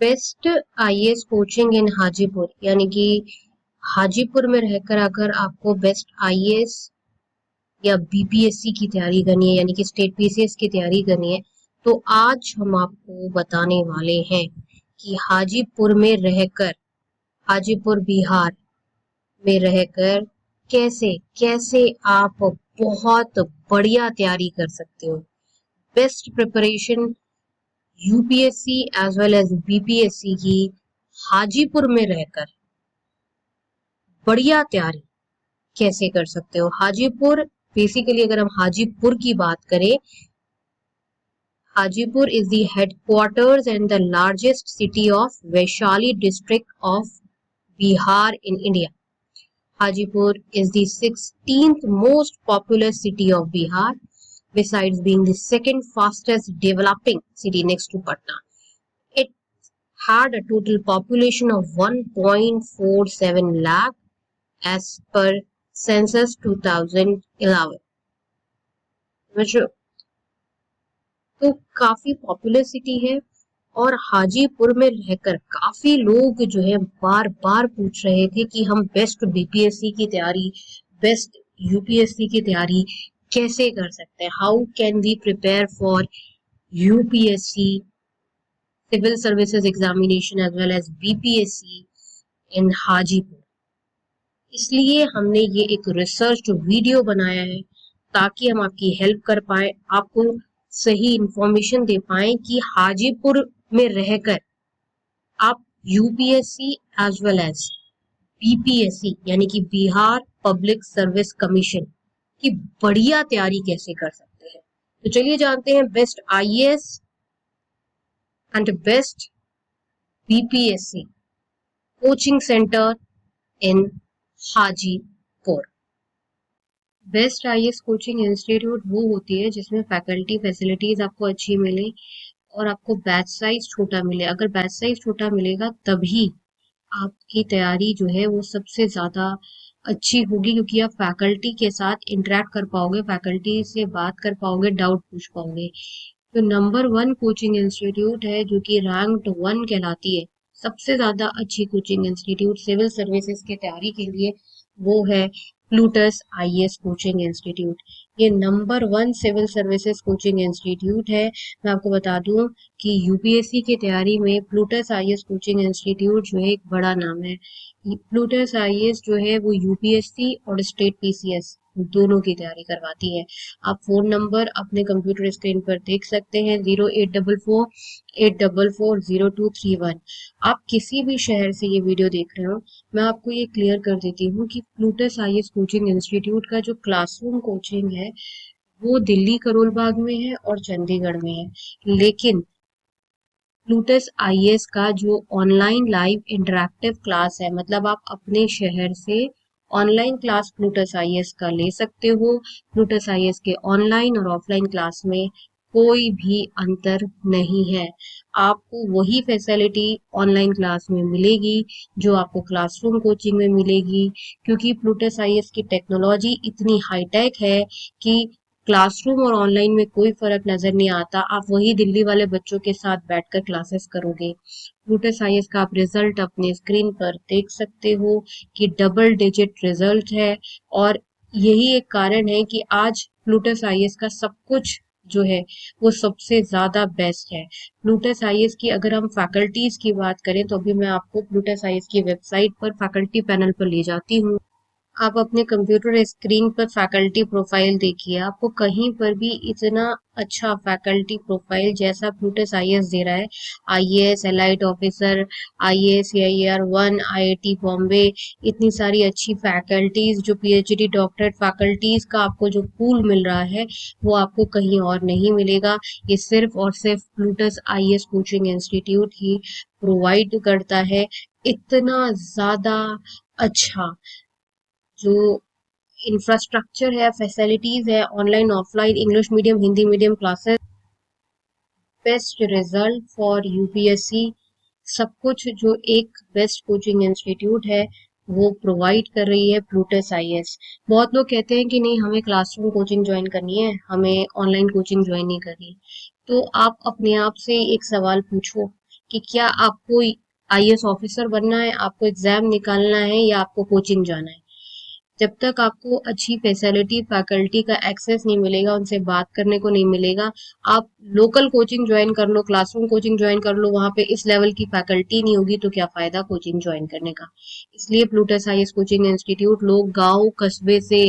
Best IAS coaching इन हाजीपुर, यानी कि हाजीपुर में रहकर अगर आपको बेस्ट आईएएस या बीपीएससी की तैयारी करनी है, यानी कि स्टेट पीसीएस की तैयारी करनी है, तो आज हम आपको बताने वाले हैं कि हाजीपुर में रहकर, हाजीपुर बिहार में रहकर कैसे कैसे आप बहुत बढ़िया तैयारी कर सकते हो। Best preparation UPSC as well as BPSC की हाजीपुर में रहकर बढ़िया तैयारी कैसे कर सकते हो। हाजीपुर, बेसिकली अगर हम हाजीपुर की बात करें, Hajipur is the headquarters and the largest city of Vaishali district of Bihar in India. Hajipur is the 16th most populous city of Bihar, besides being the second fastest developing city next to Patna. It had a total population of 1.47 lakh as per census 2011. तो काफी popular city है, और हाजीपुर में रहकर काफी लोग जो है बार बार पूछ रहे थे कि हम बेस्ट बीपीएससी की तैयारी, बेस्ट यूपीएससी की तैयारी कैसे कर सकते हैं, how can we prepare for UPSC civil services examination as well as BPSC in Hajipur. इसलिए हमने ये एक रिसर्च वीडियो बनाया है ताकि हम आपकी हेल्प कर पाए, आपको सही इंफॉर्मेशन दे पाए कि हाजीपुर में रहकर आप UPSC as well as BPSC यानी कि बिहार पब्लिक सर्विस कमीशन की बढ़िया तैयारी कैसे कर सकते हैं। तो चलिए जानते हैं best IAS and best BPSC coaching centre in Hajipur. Best IAS coaching institute वो होती है जिसमें फैकल्टी फैसिलिटीज आपको अच्छी मिले और आपको बैच साइज छोटा मिले। अगर बैच साइज छोटा मिलेगा तभी आपकी तैयारी जो है वो सबसे ज्यादा अच्छी होगी, क्योंकि आप फैकल्टी के साथ इंटरेक्ट कर पाओगे, फैकल्टी से बात कर पाओगे, डाउट पूछ पाओगे। तो नंबर 1 कोचिंग इंस्टीट्यूट है जो कि रैंक्ड 1 कहलाती है, सबसे ज्यादा अच्छी कोचिंग इंस्टीट्यूट सिविल सर्विसेज की तैयारी के लिए, वो है प्लूटस आईएएस कोचिंग इंस्टीट्यूट। ये number 1 civil services coaching institute है। मैं आपको बता दूं कि यूपीएससी की तैयारी में प्लूटस आईएएस कोचिंग इंस्टीट्यूट जो है एक बड़ा नाम है। प्लूटस आईएएस जो है वो यूपीएससी और स्टेट पीसीएस दोनों की तैयारी करवाती है। आप फोन नंबर अपने कंप्यूटर स्क्रीन पर देख सकते हैं, 0844-844-0231। आप किसी भी शहर से ये वीडियो देख रहे हो, मैं आपको ये क्लियर कर देती हूँ कि प्लूटस आईएएस कोचिंग इंस्टीट्यूट का जो क्लासरूम कोचिंग है वो दिल्ली करोल बाग में है और चंडीगढ़ में है, लेकिन प्लूटस आईएएस का जो ऑनलाइन लाइव इंटरैक्टिव क्लास है, मतलब आप अपने शहर से ऑनलाइन क्लास प्लूटस आईएएस का ले सकते हो। प्लूटस आईएएस के ऑनलाइन और ऑफलाइन क्लास में कोई भी अंतर नहीं है। आपको वही फैसिलिटी ऑनलाइन क्लास में मिलेगी जो आपको क्लासरूम कोचिंग में मिलेगी, क्योंकि प्लूटस आईएएस की टेक्नोलॉजी इतनी हाईटेक है कि क्लासरूम और ऑनलाइन में कोई फर्क नजर नहीं आता। आप वही दिल्ली वाले बच्चों के साथ बैठकर क्लासेस करोगे। प्लूटस आईएएस का आप रिजल्ट अपने स्क्रीन पर देख सकते हो कि डबल डिजिट रिजल्ट है, और यही एक कारण है कि आज प्लूटस आईएएस का सब कुछ जो है वो सबसे ज्यादा बेस्ट है। प्लूटस आईएएस की अगर हम फैकल्टीज की बात करें तो अभी मैं आपको प्लूटस आईएएस की वेबसाइट पर फैकल्टी पैनल पर ले जाती हूँ। आप अपने कंप्यूटर स्क्रीन पर फैकल्टी प्रोफाइल देखिए, आपको कहीं पर भी इतना अच्छा फैकल्टी प्रोफाइल जैसा प्लूटस आईएएस दे रहा है, IAS elite officer, IAS AIR-1, IIT Bombay, इतनी सारी अच्छी फैकल्टीज, जो पीएचडी डॉक्टरेट फैकल्टीज का आपको जो पूल मिल रहा है वो आपको कहीं और नहीं मिलेगा। ये सिर्फ और सिर्फ प्लूटस आईएएस कोचिंग इंस्टीट्यूट ही प्रोवाइड करता है। इतना ज्यादा अच्छा जो इंफ्रास्ट्रक्चर है, फैसिलिटीज है, online offline English medium Hindi medium classes, best result for UPSC, सब कुछ जो एक बेस्ट कोचिंग इंस्टीट्यूट है वो प्रोवाइड कर रही है प्लूटस आईएएस। बहुत लोग कहते हैं कि नहीं हमें क्लासरूम कोचिंग ज्वाइन करनी है, हमें ऑनलाइन कोचिंग ज्वाइन नहीं करनी। तो आप अपने आप से एक सवाल पूछो कि क्या आपको आईएएस ऑफिसर बनना है, आपको एग्जाम निकालना है या आपको कोचिंग जाना है। जब तक आपको अच्छी फैसिलिटी फैकल्टी का एक्सेस नहीं मिलेगा, उनसे बात करने को नहीं मिलेगा, आप लोकल कोचिंग ज्वाइन कर लो, क्लासरूम कोचिंग ज्वाइन कर लो, वहां पे इस लेवल की फैकल्टी नहीं होगी तो क्या फायदा कोचिंग ज्वाइन करने का। इसलिए प्लूटस आईएएस कोचिंग इंस्टीट्यूट लोग गांव कस्बे से,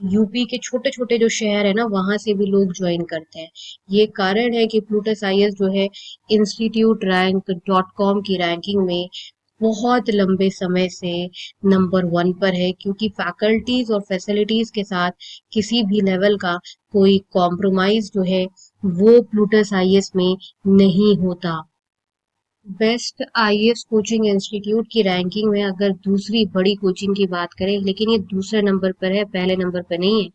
यूपी के छोटे छोटे जो शहर है ना वहां से भी लोग ज्वाइन करते हैं। ये कारण है कि प्लूटस आईएएस जो है इंस्टीट्यूट रैंक डॉट कॉम की रैंकिंग में बहुत लंबे समय से नंबर वन पर है, क्योंकि फैकल्टीज और फैसिलिटीज के साथ किसी भी लेवल का कोई कॉम्प्रोमाइज जो है वो प्लूटस आईएएस में नहीं होता। बेस्ट आईएएस कोचिंग इंस्टीट्यूट की रैंकिंग में अगर दूसरी बड़ी कोचिंग की बात करें, लेकिन ये दूसरे नंबर पर है, पहले नंबर पर नहीं है।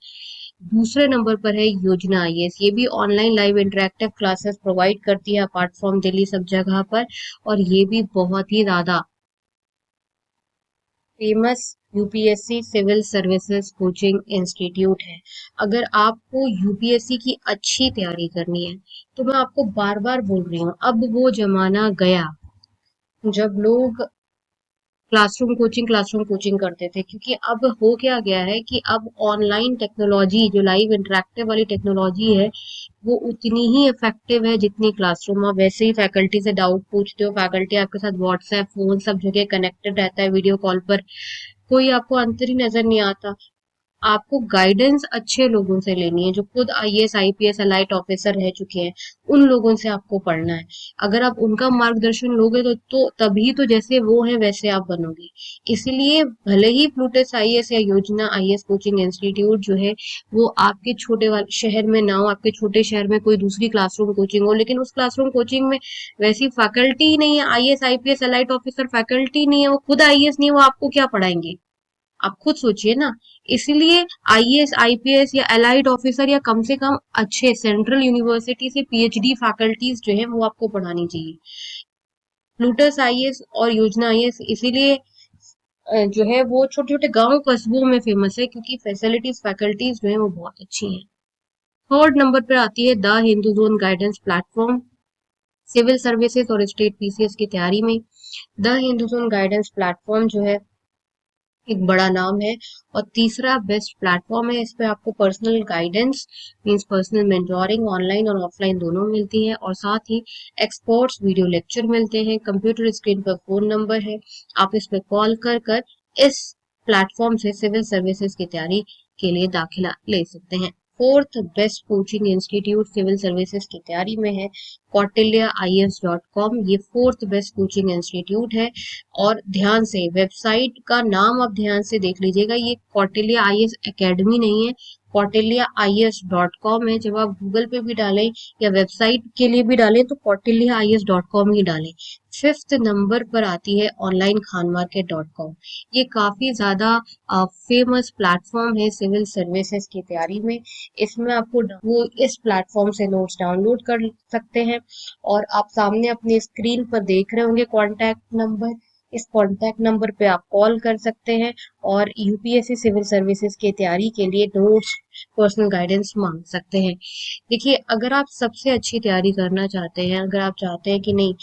दूसरे नंबर पर है योजना आईएएस। ये भी online live interactive classes provide करती है अपार्ट फ्रॉम दिल्ली सब जगह पर, और ये भी बहुत ही ज्यादा famous UPSC civil services coaching institute है। अगर आपको यूपीएससी की अच्छी तैयारी करनी है तो मैं आपको बार बार बोल रही हूँ, अब वो जमाना गया जब लोग क्लासरूम कोचिंग करते थे, क्योंकि अब हो क्या गया है कि अब ऑनलाइन टेक्नोलॉजी जो लाइव इंटरेक्टिव वाली टेक्नोलॉजी है वो उतनी ही इफेक्टिव है जितनी क्लासरूम। आप वैसे ही फैकल्टी से डाउट पूछते हो, फैकल्टी आपके साथ व्हाट्सएप फोन सब जगह कनेक्टेड रहता है वीडियो कॉल पर, कोई आपको अंतर ही नजर नहीं आता। आपको गाइडेंस अच्छे लोगों से लेनी है जो खुद आईएएस आईपीएस अलाइट ऑफिसर रह चुके हैं, उन लोगों से आपको पढ़ना है। अगर आप उनका मार्गदर्शन लोगे तो तभी तो जैसे वो है वैसे आप बनोगे। इसलिए भले ही प्लूटस आईएएस या योजना आईएएस कोचिंग इंस्टीट्यूट जो है वो आपके छोटे वाले शहर में ना हो, आपके छोटे शहर में कोई दूसरी क्लासरूम कोचिंग हो, लेकिन उस क्लासरूम कोचिंग में वैसी फैकल्टी ही नहीं है, IAS IPS elite officer faculty नहीं है, वो खुद आईएएस नहीं है, वो आपको क्या पढ़ाएंगे। आप खुद सोचिए ना। इसलिए आईएएस आईपीएस या एलाइड ऑफिसर या कम से कम अच्छे सेंट्रल यूनिवर्सिटी से पीएचडी फैकल्टीज जो है वो आपको पढ़ानी चाहिए। प्लूटस आईएएस और योजना आईएएस इसीलिए जो है वो छोटे छोटे गांव कस्बों में फेमस है, क्योंकि फैसिलिटीज फैकल्टीज जो है वो बहुत अच्छी हैं। थर्ड नंबर पर आती है the Hindu zone guidance platform civil services और स्टेट पीसीएस की तैयारी में। The Hindu zone guidance platform जो है एक बड़ा नाम है, और तीसरा बेस्ट प्लेटफॉर्म है। इस पे आपको personal guidance means personal mentoring online और ऑफलाइन दोनों मिलती है, और साथ ही एक्सपर्ट्स वीडियो लेक्चर मिलते हैं। कंप्यूटर स्क्रीन पर फोन नंबर है, आप इस पे कॉल कर कर इस प्लेटफॉर्म से सिविल सर्विसेज की तैयारी के लिए दाखिला ले सकते हैं। Fourth best coaching institute civil services की तैयारी में है कौटिल्य IAS.com। ये फोर्थ बेस्ट कोचिंग इंस्टीट्यूट है, और ध्यान से वेबसाइट का नाम आप ध्यान से देख लीजिएगा, ये कौटिल्य आईएएस एकेडमी नहीं है, कौटिल्य IAS.com है। जब आप गूगल पे भी डालें या वेबसाइट के लिए भी डालें तो कौटिल्य IAS.com ही डालें। फिफ्थ नंबर पर आती है ऑनलाइन खानमार्केट.com। ये काफी ज्यादा फेमस प्लेटफॉर्म है सिविल सर्विसेज की तैयारी में। इसमें आपको वो इस प्लेटफॉर्म से नोट्स डाउनलोड कर सकते हैं, और आप सामने अपनी स्क्रीन पर देख रहे होंगे कॉन्टैक्ट नंबर, इस कॉन्टैक्ट नंबर पे आप कॉल कर सकते हैं और यूपीएससी सिविल सर्विसेज की तैयारी के लिए नोट्स पर्सनल गाइडेंस मांग सकते हैं। देखिए, अगर आप सबसे अच्छी तैयारी करना चाहते हैं, अगर आप चाहते हैं कि नहीं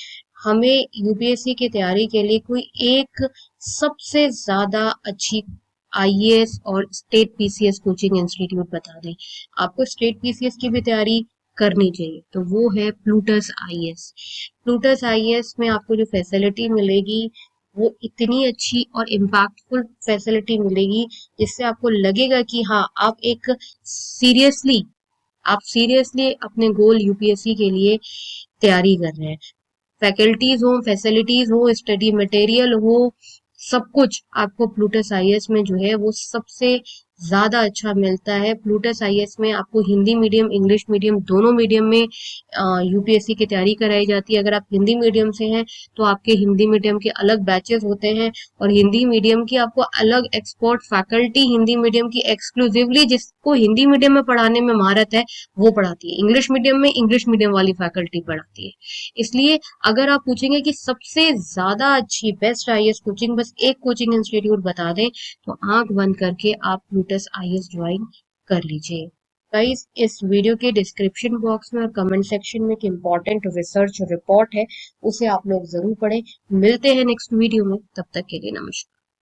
हमें यूपीएससी की तैयारी के लिए कोई एक सबसे ज्यादा अच्छी आईएएस और स्टेट पीसीएस कोचिंग इंस्टीट्यूट बता दें, आपको स्टेट पीसीएस की भी तैयारी करनी चाहिए, तो वो है प्लूटस आईएएस। प्लूटस आईएएस में आपको जो फैसिलिटी मिलेगी वो इतनी अच्छी और इम्पैक्टफुल फैसिलिटी मिलेगी जिससे आपको लगेगा कि हाँ सीरियसली आप सीरियसली अपने गोल यूपीएससी के लिए तैयारी कर रहे हैं। फैकल्टीज हो, फैसिलिटीज हो, स्टडी मटेरियल हो, सब कुछ आपको प्लूटस आईएएस में जो है वो सबसे ज्यादा अच्छा मिलता है। प्लूटस आईएएस में आपको हिंदी मीडियम इंग्लिश मीडियम दोनों मीडियम में यूपीएससी की तैयारी कराई जाती है। अगर आप हिंदी मीडियम से हैं तो आपके हिंदी मीडियम के अलग बैचेस होते हैं, और हिंदी मीडियम की आपको अलग एक्सपर्ट फैकल्टी हिंदी मीडियम की एक्सक्लूसिवली जिसको हिंदी मीडियम में पढ़ाने में महारत है वो पढ़ाती है, इंग्लिश मीडियम में इंग्लिश मीडियम वाली फैकल्टी पढ़ाती है। इसलिए अगर आप पूछेंगे कि सबसे ज्यादा अच्छी बेस्ट आईएएस कोचिंग बस एक कोचिंग इंस्टीट्यूट बता दें तो आंख बंद करके आप प्लूटस आईएएस ज्वाइन कर लीजिए। गाइस इस वीडियो के डिस्क्रिप्शन बॉक्स में और कमेंट सेक्शन में एक इम्पॉर्टेंट रिसर्च रिपोर्ट है, उसे आप लोग जरूर पढ़ें। मिलते हैं नेक्स्ट वीडियो में, तब तक के लिए नमस्कार।